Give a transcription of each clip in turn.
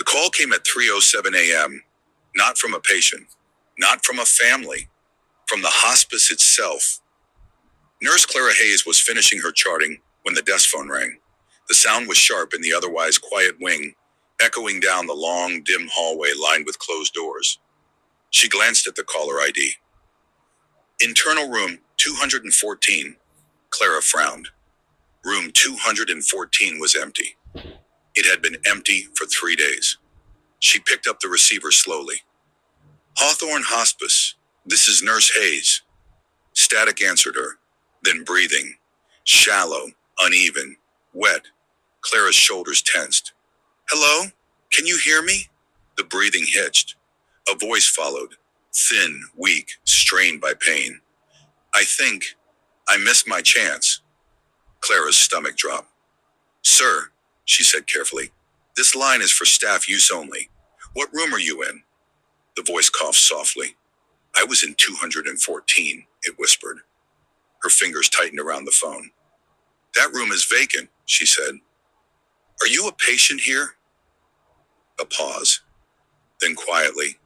call came at 3:07 a.m., not from a patient, not from a family, from the hospice itself. Nurse Clara Hayes was finishing her charting when the desk phone rang. The sound was sharp in the otherwise quiet wing, echoing down the long, dim hallway lined with closed doors. She glanced at the caller ID. Internal room 214. Clara frowned. Room 214 was empty. It had been empty for 3 days. She picked up the receiver slowly. Hawthorne Hospice, this is Nurse Hayes. Static answered her, then breathing. Shallow, uneven, wet. Clara's shoulders tensed. Hello? Can you hear me? The breathing hitched. A voice followed, thin, weak, strained by pain. I think I missed my chance. Clara's stomach dropped. Sir, she said carefully, this line is for staff use only. What room are you in? The voice coughed softly. I was in 214, it whispered. Her fingers tightened around the phone. That room is vacant, she said. Are you a patient here? A pause. Then quietly,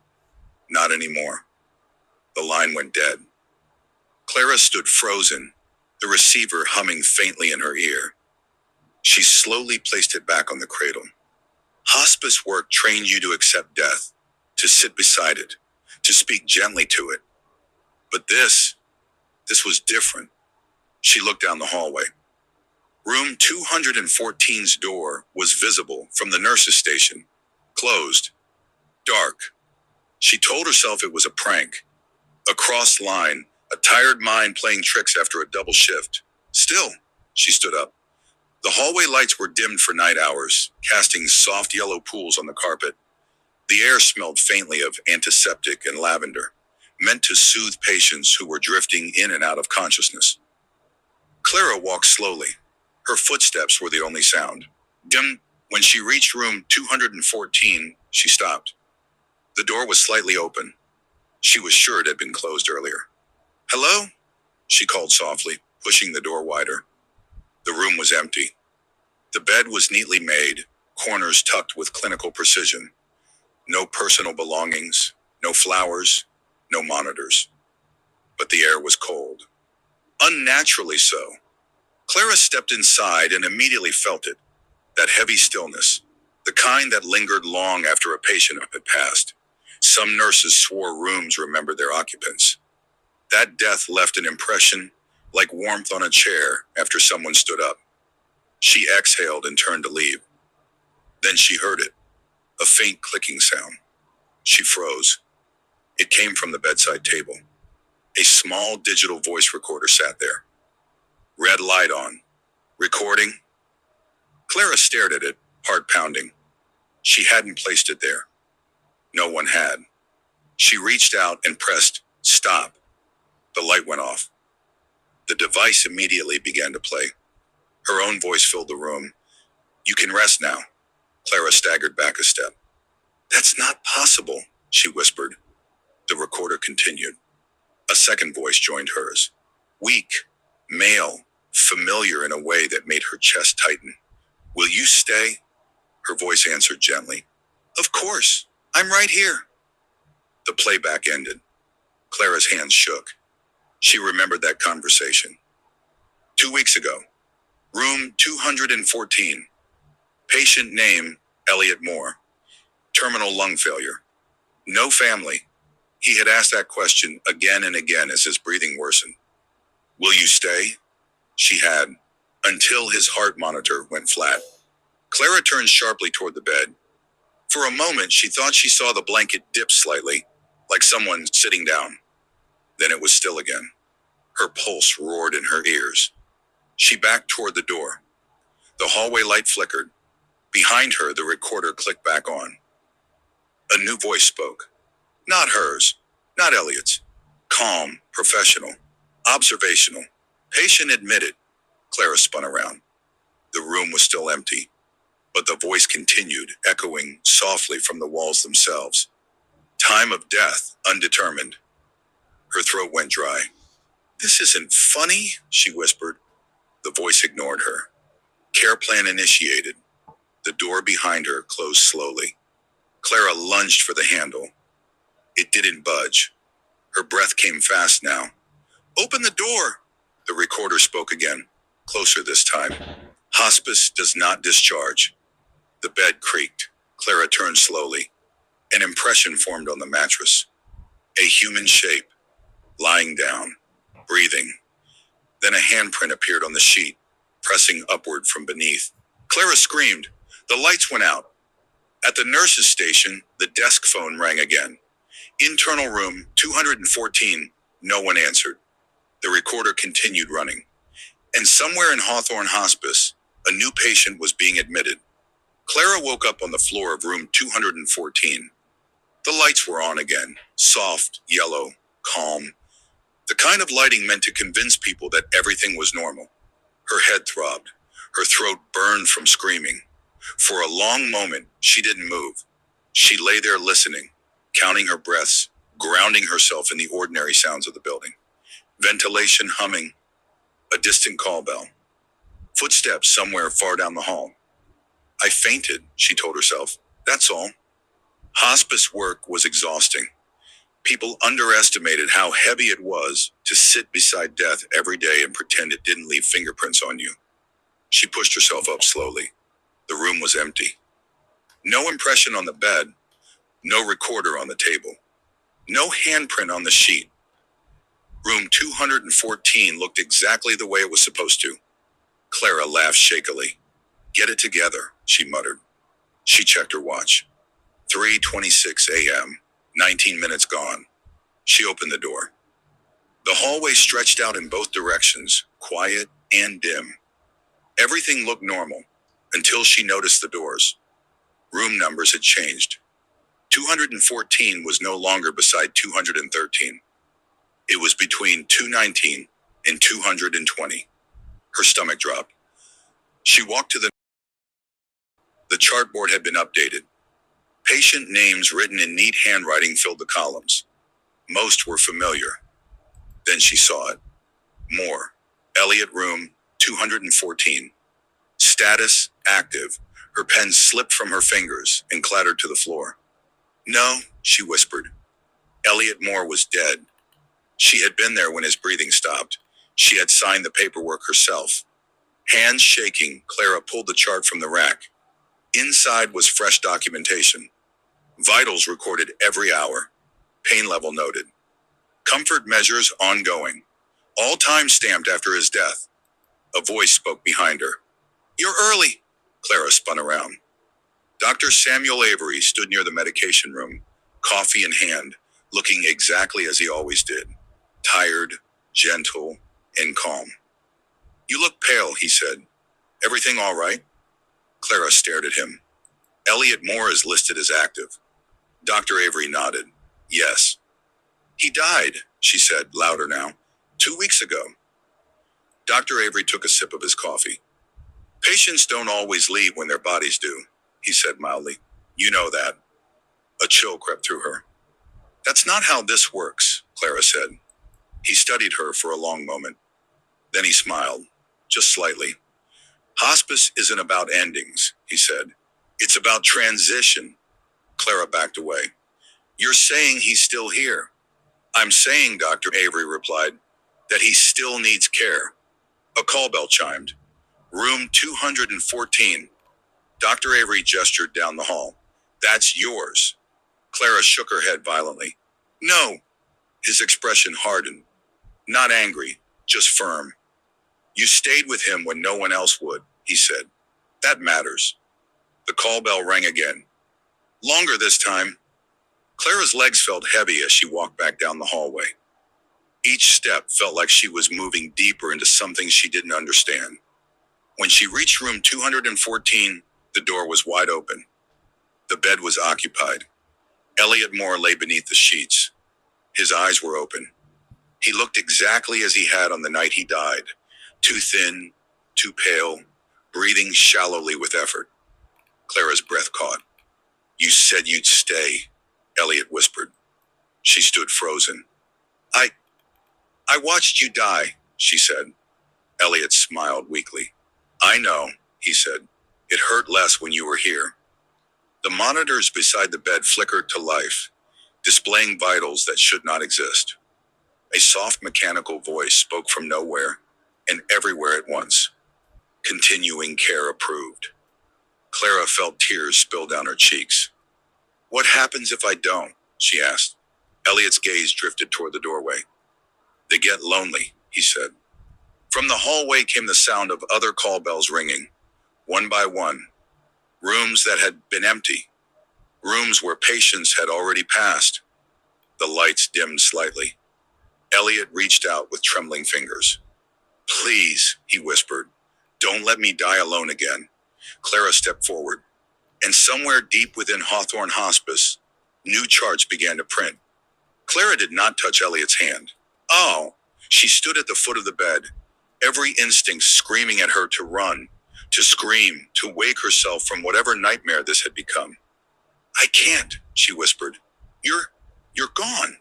not anymore. The line went dead. Clara stood frozen, the receiver humming faintly in her ear. She slowly placed it back on the cradle. Hospice work trained you to accept death, to sit beside it, to speak gently to it. But this was different. She looked down the hallway. Room 214's door was visible from the nurse's station, closed, dark. She told herself it was a prank, a crossed line, a tired mind playing tricks after a double shift. Still, she stood up. The hallway lights were dimmed for night hours, casting soft yellow pools on the carpet. The air smelled faintly of antiseptic and lavender, meant to soothe patients who were drifting in and out of consciousness. Clara walked slowly. Her footsteps were the only sound. When she reached room 214, she stopped. The door was slightly open. She was sure it had been closed earlier. Hello? She called softly, pushing the door wider. The room was empty. The bed was neatly made, corners tucked with clinical precision. No personal belongings, no flowers, no monitors. But the air was cold. Unnaturally so. Clara stepped inside and immediately felt it. That heavy stillness, the kind that lingered long after a patient had passed. Some nurses swore rooms remembered their occupants. That death left an impression, like warmth on a chair after someone stood up. She exhaled and turned to leave. Then she heard it, a faint clicking sound. She froze. It came from the bedside table. A small digital voice recorder sat there. Red light on. Recording? Clara stared at it, heart pounding. She hadn't placed it there. No one had. She reached out and pressed stop. The light went off. The device immediately began to play. Her own voice filled the room. You can rest now. Clara staggered back a step. That's not possible, she whispered. The recorder continued. A second voice joined hers. Weak, male, familiar in a way that made her chest tighten. Will you stay? Her voice answered gently. Of course, I'm right here. The playback ended. Clara's hands shook. She remembered that conversation. 2 weeks ago. Room 214. Patient name, Elliot Moore. Terminal lung failure. No family. He had asked that question again and again as his breathing worsened. Will you stay? She had, until his heart monitor went flat. Clara turned sharply toward the bed. For a moment, she thought she saw the blanket dip slightly, like someone sitting down. Then it was still again. Her pulse roared in her ears. She backed toward the door. The hallway light flickered. Behind her, the recorder clicked back on. A new voice spoke. Not hers, not Elliot's. Calm, professional, observational. Patient admitted. Clara spun around. The room was still empty, but the voice continued, echoing softly from the walls themselves. Time of death, undetermined. Her throat went dry. This isn't funny, she whispered. The voice ignored her. Care plan initiated. The door behind her closed slowly. Clara lunged for the handle. It didn't budge. Her breath came fast now. Open the door! The recorder spoke again, closer this time. Hospice does not discharge. The bed creaked. Clara turned slowly. An impression formed on the mattress. A human shape, lying down, breathing. Then a handprint appeared on the sheet, pressing upward from beneath. Clara screamed. The lights went out. At the nurse's station, the desk phone rang again. Internal room 214. No one answered. The recorder continued running. And somewhere in Hawthorne Hospice, a new patient was being admitted. Clara woke up on the floor of room 214. The lights were on again, soft, yellow, calm. The kind of lighting meant to convince people that everything was normal. Her head throbbed. Her throat burned from screaming. For a long moment, she didn't move. She lay there listening, counting her breaths, grounding herself in the ordinary sounds of the building. Ventilation humming, a distant call bell. Footsteps somewhere far down the hall. I fainted, she told herself. That's all. Hospice work was exhausting. People underestimated how heavy it was to sit beside death every day and pretend it didn't leave fingerprints on you. She pushed herself up slowly. The room was empty. No impression on the bed, no recorder on the table, no handprint on the sheet. Room 214 looked exactly the way it was supposed to. Clara laughed shakily. Get it together, she muttered. She checked her watch. 3:26 a.m., 19 minutes gone. She opened the door. The hallway stretched out in both directions, quiet and dim. Everything looked normal, until she noticed the doors. Room numbers had changed. 214 was no longer beside 213. It was between 219 and 220. Her stomach dropped. She walked to the chartboard had been updated. Patient names written in neat handwriting filled the columns. Most were familiar. Then she saw it. More. Elliot room 214. Status active. Her pen slipped from her fingers and clattered to the floor. No, she whispered. Elliot Moore was dead. She had been there when his breathing stopped. She had signed the paperwork herself. Hands shaking, Clara pulled the chart from the rack. Inside was fresh documentation. Vitals recorded every hour. Pain level noted. Comfort measures ongoing. All time stamped after his death. A voice spoke behind her. You're early. Clara spun around. Dr. Samuel Avery stood near the medication room, coffee in hand, looking exactly as he always did. Tired, gentle, and calm. You look pale, he said. Everything all right? Clara stared at him. Elliot Moore is listed as active. Dr. Avery nodded. Yes. He died, she said, louder now. 2 weeks ago. Dr. Avery took a sip of his coffee. Patients don't always leave when their bodies do, he said mildly. You know that. A chill crept through her. That's not how this works, Clara said. He studied her for a long moment. Then he smiled, just slightly. Hospice isn't about endings, he said. It's about transition. Clara backed away. You're saying he's still here. I'm saying, Dr. Avery replied, that he still needs care. A call bell chimed. Room 214. Dr. Avery gestured down the hall. That's yours. Clara shook her head violently. No. His expression hardened. Not angry, just firm. You stayed with him when no one else would, he said. That matters. The call bell rang again. Longer this time. Clara's legs felt heavy as she walked back down the hallway. Each step felt like she was moving deeper into something she didn't understand. When she reached room 214, the door was wide open. The bed was occupied. Elliot Moore lay beneath the sheets. His eyes were open. He looked exactly as he had on the night he died. Too thin, too pale, breathing shallowly with effort. Clara's breath caught. You said you'd stay, Elliot whispered. She stood frozen. I watched you die, she said. Elliot smiled weakly. I know, he said. It hurt less when you were here. The monitors beside the bed flickered to life, displaying vitals that should not exist. A soft mechanical voice spoke from nowhere and everywhere at once. Continuing care approved. Clara felt tears spill down her cheeks. What happens if I don't? She asked. Elliot's gaze drifted toward the doorway. They get lonely, he said. From the hallway came the sound of other call bells ringing, one by one. Rooms that had been empty. Rooms where patients had already passed. The lights dimmed slightly. Elliot reached out with trembling fingers. Please, he whispered, don't let me die alone again. Clara stepped forward, and somewhere deep within Hawthorne Hospice, new charts began to print. Clara did not touch Elliot's hand. Oh, she stood at the foot of the bed, every instinct screaming at her to run, to scream, to wake herself from whatever nightmare this had become. I can't, she whispered. You're gone.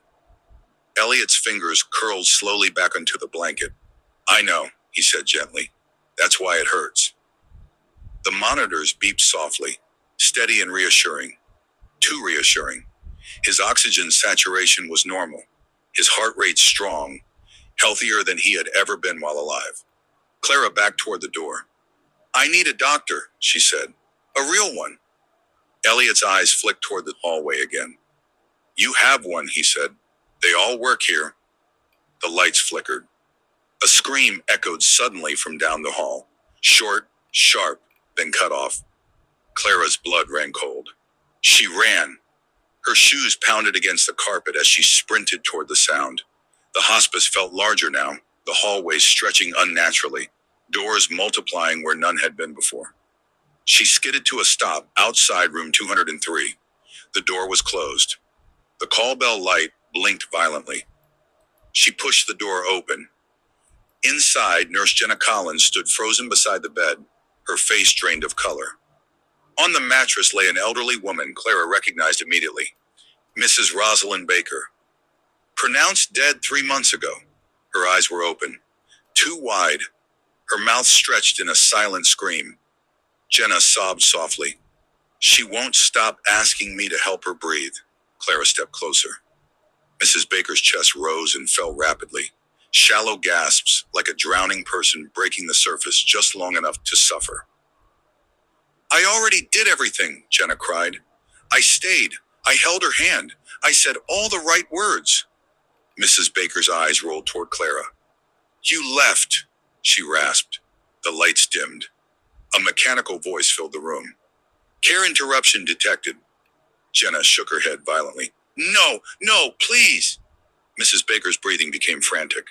Elliot's fingers curled slowly back onto the blanket. I know, he said gently. That's why it hurts. The monitors beeped softly, steady and reassuring. Too reassuring. His oxygen saturation was normal, his heart rate strong, healthier than he had ever been while alive. Clara backed toward the door. I need a doctor, she said. A real one. Elliot's eyes flicked toward the hallway again. You have one, he said. They all work here. The lights flickered. A scream echoed suddenly from down the hall. Short, sharp, then cut off. Clara's blood ran cold. She ran. Her shoes pounded against the carpet as she sprinted toward the sound. The hospice felt larger now, the hallways stretching unnaturally, doors multiplying where none had been before. She skidded to a stop outside room 203. The door was closed. The call bell light blinked violently. She pushed the door open. Inside, Nurse Jenna Collins stood frozen beside the bed, her face drained of color. On the mattress lay an elderly woman Clara recognized immediately, Mrs. Rosalind Baker. Pronounced dead 3 months ago. Her eyes were open, too wide, her mouth stretched in a silent scream. Jenna sobbed softly. She won't stop asking me to help her breathe. Clara stepped closer. Mrs. Baker's chest rose and fell rapidly. Shallow gasps, like a drowning person breaking the surface just long enough to suffer. I already did everything, Jenna cried. I stayed. I held her hand. I said all the right words. Mrs. Baker's eyes rolled toward Clara. You left, she rasped. The lights dimmed. A mechanical voice filled the room. Care interruption detected. Jenna shook her head violently. No, please. Mrs. Baker's breathing became frantic.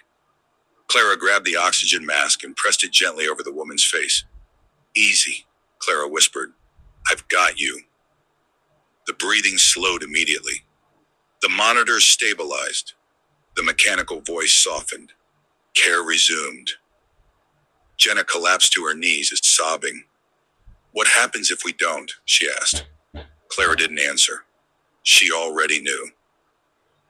Clara grabbed the oxygen mask and pressed it gently over the woman's face. Easy, Clara whispered. I've got you. The breathing slowed immediately. The monitors stabilized. The mechanical voice softened. Care resumed. Jenna collapsed to her knees, sobbing. What happens if we don't? She asked. Clara didn't answer. She already knew.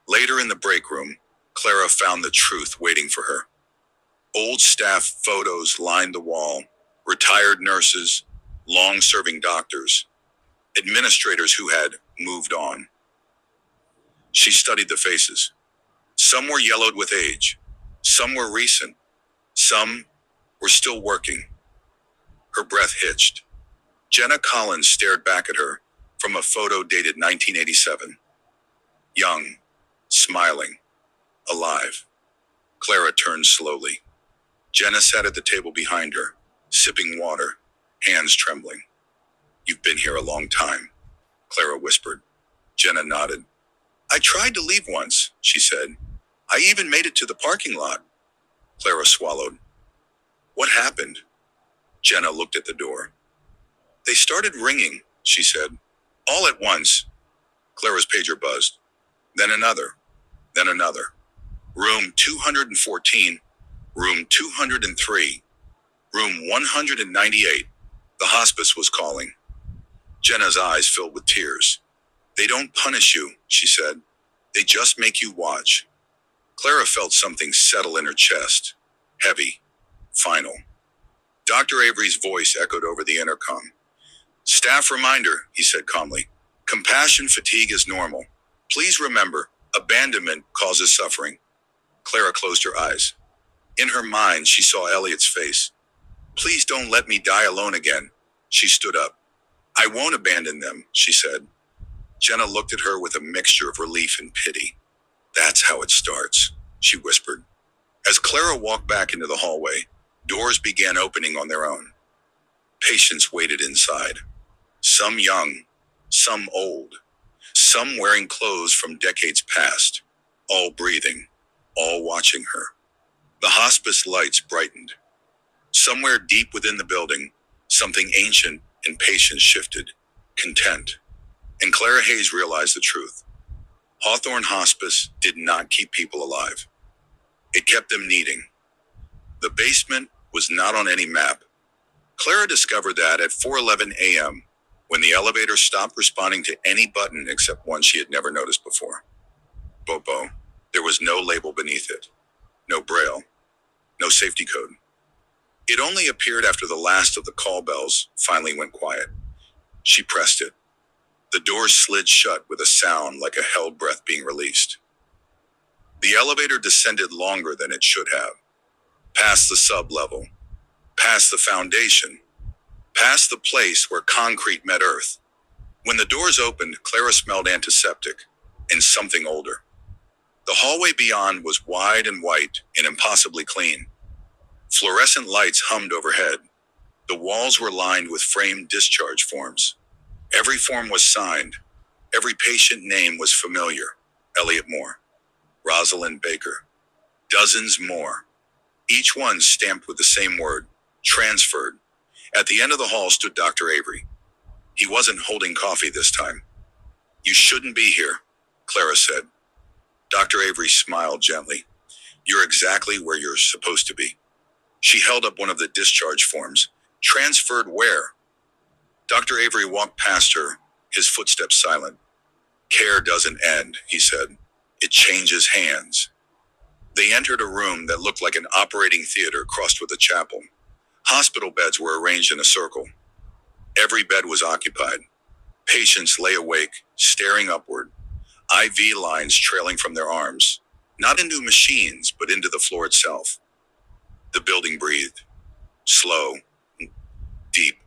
Later in the break room, Clara found the truth waiting for her. Old staff photos lined the wall, retired nurses, long-serving doctors, administrators who had moved on. She studied the faces. Some were yellowed with age. Some were recent. Some were still working. Her breath hitched. Jenna Collins stared back at her from a photo dated 1987. Young, smiling, alive. Clara turned slowly. Jenna sat at the table behind her, sipping water, hands trembling. You've been here a long time, Clara whispered. Jenna nodded. I tried to leave once, she said. I even made it to the parking lot. Clara swallowed. What happened? Jenna looked at the door. They started ringing, she said. All at once. Clara's pager buzzed. Then another. Then another. Room 214. Room 203. Room 198. The hospice was calling. Jenna's eyes filled with tears. They don't punish you, she said. They just make you watch. Clara felt something settle in her chest. Heavy. Final. Dr. Avery's voice echoed over the intercom. Staff reminder, he said calmly. Compassion fatigue is normal. Please remember, abandonment causes suffering. Clara closed her eyes. In her mind, she saw Elliot's face. Please don't let me die alone again. She stood up. I won't abandon them, she said. Jenna looked at her with a mixture of relief and pity. That's how it starts, she whispered. As Clara walked back into the hallway, doors began opening on their own. Patients waited inside. Some young, some old, some wearing clothes from decades past, all breathing, all watching her. The hospice lights brightened. Somewhere deep within the building, something ancient and patient shifted, content. And Clara Hayes realized the truth. Hawthorne Hospice did not keep people alive. It kept them needing. The basement was not on any map. Clara discovered that at 4:11 a.m., when the elevator stopped responding to any button except one she had never noticed before. Bobo. There was no label beneath it. No braille. No safety code. It only appeared after the last of the call bells finally went quiet. She pressed it. The door slid shut with a sound like a held breath being released. The elevator descended longer than it should have. Past the sub-level. Past the foundation. Past the place where concrete met earth. When the doors opened, Clara smelled antiseptic and something older. The hallway beyond was wide and white and impossibly clean. Fluorescent lights hummed overhead. The walls were lined with framed discharge forms. Every form was signed. Every patient name was familiar. Elliot Moore. Rosalind Baker. Dozens more. Each one stamped with the same word, transferred. At the end of the hall stood Dr. Avery. He wasn't holding coffee this time. You shouldn't be here, Clara said. Dr. Avery smiled gently. You're exactly where you're supposed to be. She held up one of the discharge forms. Transferred where? Dr. Avery walked past her, his footsteps silent. Care doesn't end, he said. It changes hands. They entered a room that looked like an operating theater crossed with a chapel. Hospital beds were arranged in a circle. Every bed was occupied. Patients lay awake, staring upward. IV lines trailing from their arms. Not into machines, but into the floor itself. The building breathed. Slow. Deep.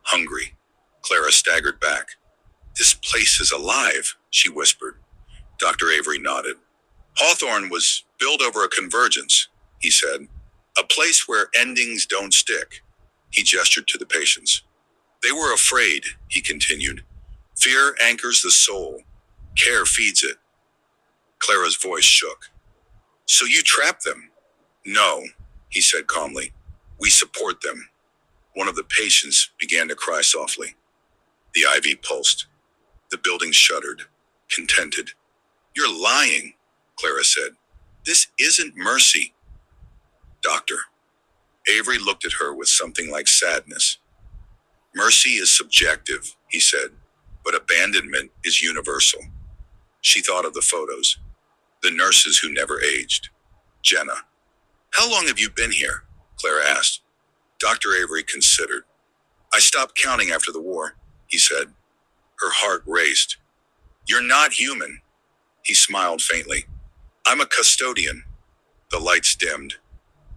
Hungry. Clara staggered back. This place is alive, she whispered. Dr. Avery nodded. Hawthorne was built over a convergence, he said. A place where endings don't stick. He gestured to the patients. They were afraid, he continued. Fear anchors the soul. Care feeds it. Clara's voice shook. So you trap them? No, he said calmly. We support them. One of the patients began to cry softly. The IV pulsed. The building shuddered, contented. You're lying, Clara said. This isn't mercy. Doctor. Avery looked at her with something like sadness. Mercy is subjective, he said, but abandonment is universal. She thought of the photos. The nurses who never aged. Jenna. How long have you been here? Clara asked. Dr. Avery considered. I stopped counting after the war, he said. Her heart raced. You're not human. He smiled faintly. I'm a custodian. The lights dimmed.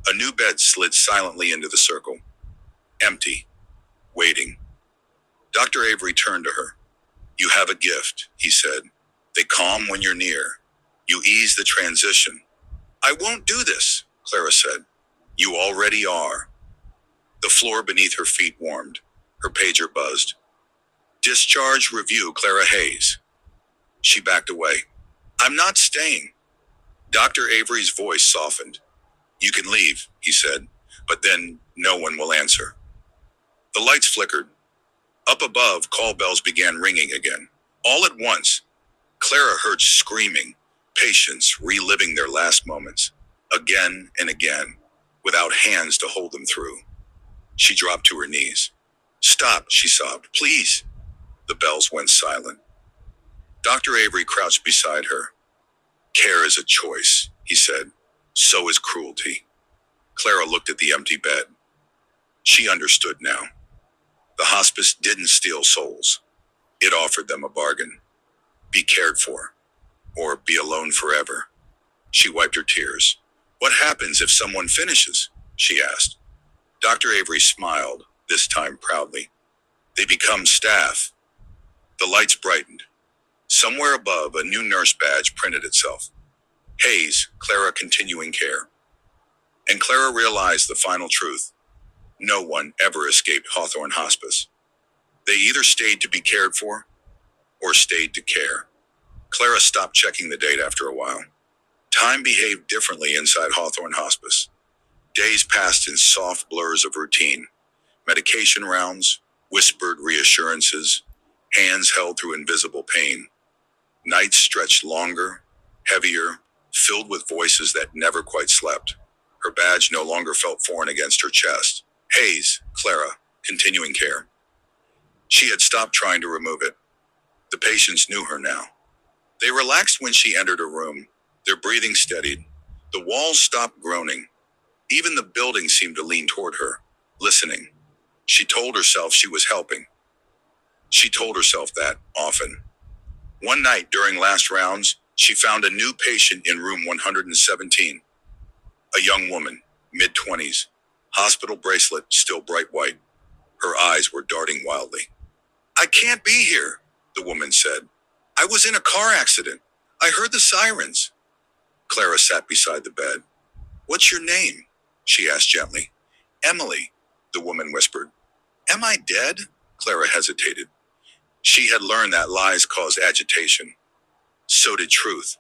A new bed slid silently into the circle. Empty. Waiting. Dr. Avery turned to her. You have a gift, he said. They calm when you're near. You ease the transition. I won't do this, Clara said. You already are. The floor beneath her feet warmed. Her pager buzzed. Discharge review, Clara Hayes. She backed away. I'm not staying. Dr. Avery's voice softened. You can leave, he said, but then no one will answer. The lights flickered. Up above, call bells began ringing again. All at once, Clara heard screaming, patients reliving their last moments, again and again, without hands to hold them through. She dropped to her knees. Stop, she sobbed. Please. The bells went silent. Dr. Avery crouched beside her. Care is a choice, he said. So is cruelty. Clara looked at the empty bed. She understood now. The hospice didn't steal souls. It offered them a bargain. Be cared for, or be alone forever. She wiped her tears. What happens if someone finishes? She asked. Dr. Avery smiled, this time proudly. They become staff. The lights brightened. Somewhere above, a new nurse badge printed itself. Hayes, Clara continuing care. And Clara realized the final truth. No one ever escaped Hawthorne Hospice. They either stayed to be cared for, or stayed to care. Clara stopped checking the date after a while. Time behaved differently inside Hawthorne Hospice. Days passed in soft blurs of routine. Medication rounds, whispered reassurances, hands held through invisible pain. Nights stretched longer, heavier, filled with voices that never quite slept. Her badge no longer felt foreign against her chest. Hayes, Clara, continuing care. She had stopped trying to remove it. The patients knew her now. They relaxed when she entered a room. Their breathing steadied. The walls stopped groaning. Even the building seemed to lean toward her, listening. She told herself she was helping. She told herself that often. One night during last rounds, she found a new patient in room 117. A young woman, mid-20s, hospital bracelet still bright white. Her eyes were darting wildly. I can't be here, the woman said. I was in a car accident. I heard the sirens. Clara sat beside the bed. What's your name? She asked gently. Emily, the woman whispered. Am I dead? Clara hesitated. She had learned that lies cause agitation. So did truth.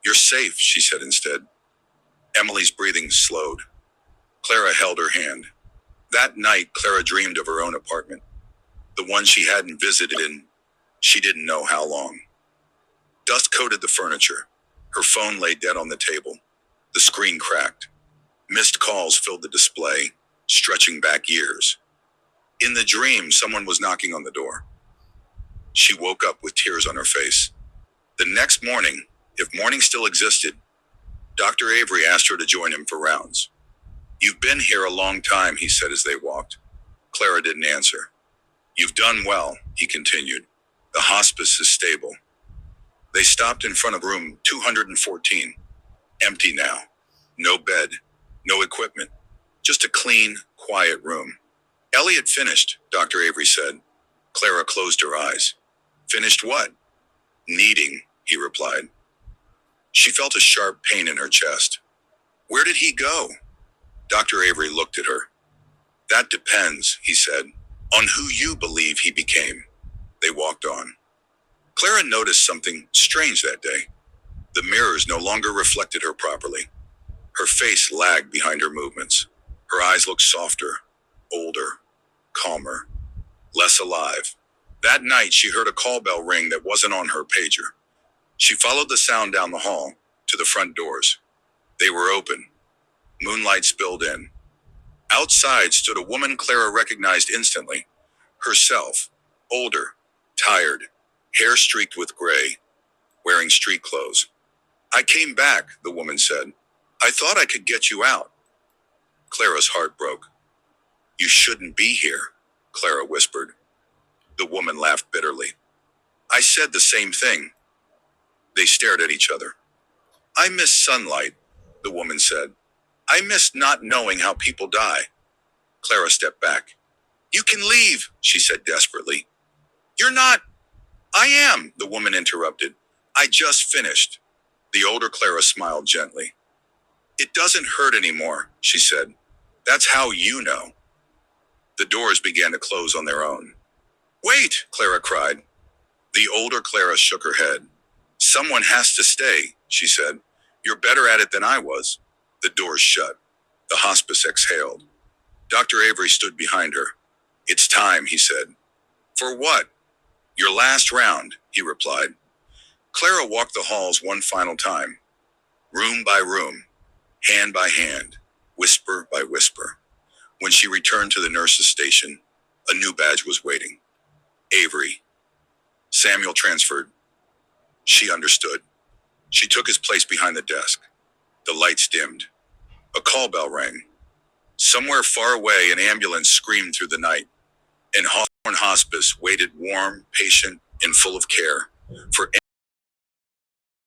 You're safe, she said instead. Emily's breathing slowed. Clara held her hand. That night, Clara dreamed of her own apartment. The one she hadn't visited in, she didn't know how long. Dust coated the furniture. Her phone lay dead on the table. The screen cracked. Missed calls filled the display, stretching back years. In the dream, someone was knocking on the door. She woke up with tears on her face. The next morning, if morning still existed, Dr. Avery asked her to join him for rounds. You've been here a long time, he said as they walked. Clara didn't answer. You've done well, he continued. The hospice is stable. They stopped in front of room 214. Empty now. No bed, no equipment. Just a clean, quiet room. Elliot finished, Dr. Avery said. Clara closed her eyes. Finished what? Kneading, he replied. She felt a sharp pain in her chest. Where did he go? Dr. Avery looked at her. That depends, he said, on who you believe he became. They walked on. Clara noticed something strange that day. The mirrors no longer reflected her properly. Her face lagged behind her movements. Her eyes looked softer, older, calmer, less alive. That night, she heard a call bell ring that wasn't on her pager. She followed the sound down the hall to the front doors. They were open. Moonlight spilled in. Outside stood a woman Clara recognized instantly. Herself, older, tired, hair streaked with gray, wearing street clothes. I came back, the woman said. I thought I could get you out. Clara's heart broke. You shouldn't be here, Clara whispered. The woman laughed bitterly. I said the same thing. They stared at each other. I miss sunlight, the woman said. I miss not knowing how people die. Clara stepped back. You can leave, she said desperately. You're not. I am, the woman interrupted. I just finished. The older Clara smiled gently. It doesn't hurt anymore, she said. That's how you know. The doors began to close on their own. Wait, Clara cried. The older Clara shook her head. Someone has to stay, she said. You're better at it than I was. The doors shut. The hospice exhaled. Dr. Avery stood behind her. It's time, he said. For what? Your last round, he replied. Clara walked the halls one final time. Room by room, hand by hand, whisper by whisper. When she returned to the nurse's station, a new badge was waiting. Avery. Samuel transferred. She understood. She took his place behind the desk. The lights dimmed. A call bell rang. Somewhere far away, an ambulance screamed through the night. and Hawthorne Hospice waited warm, patient, and full of care for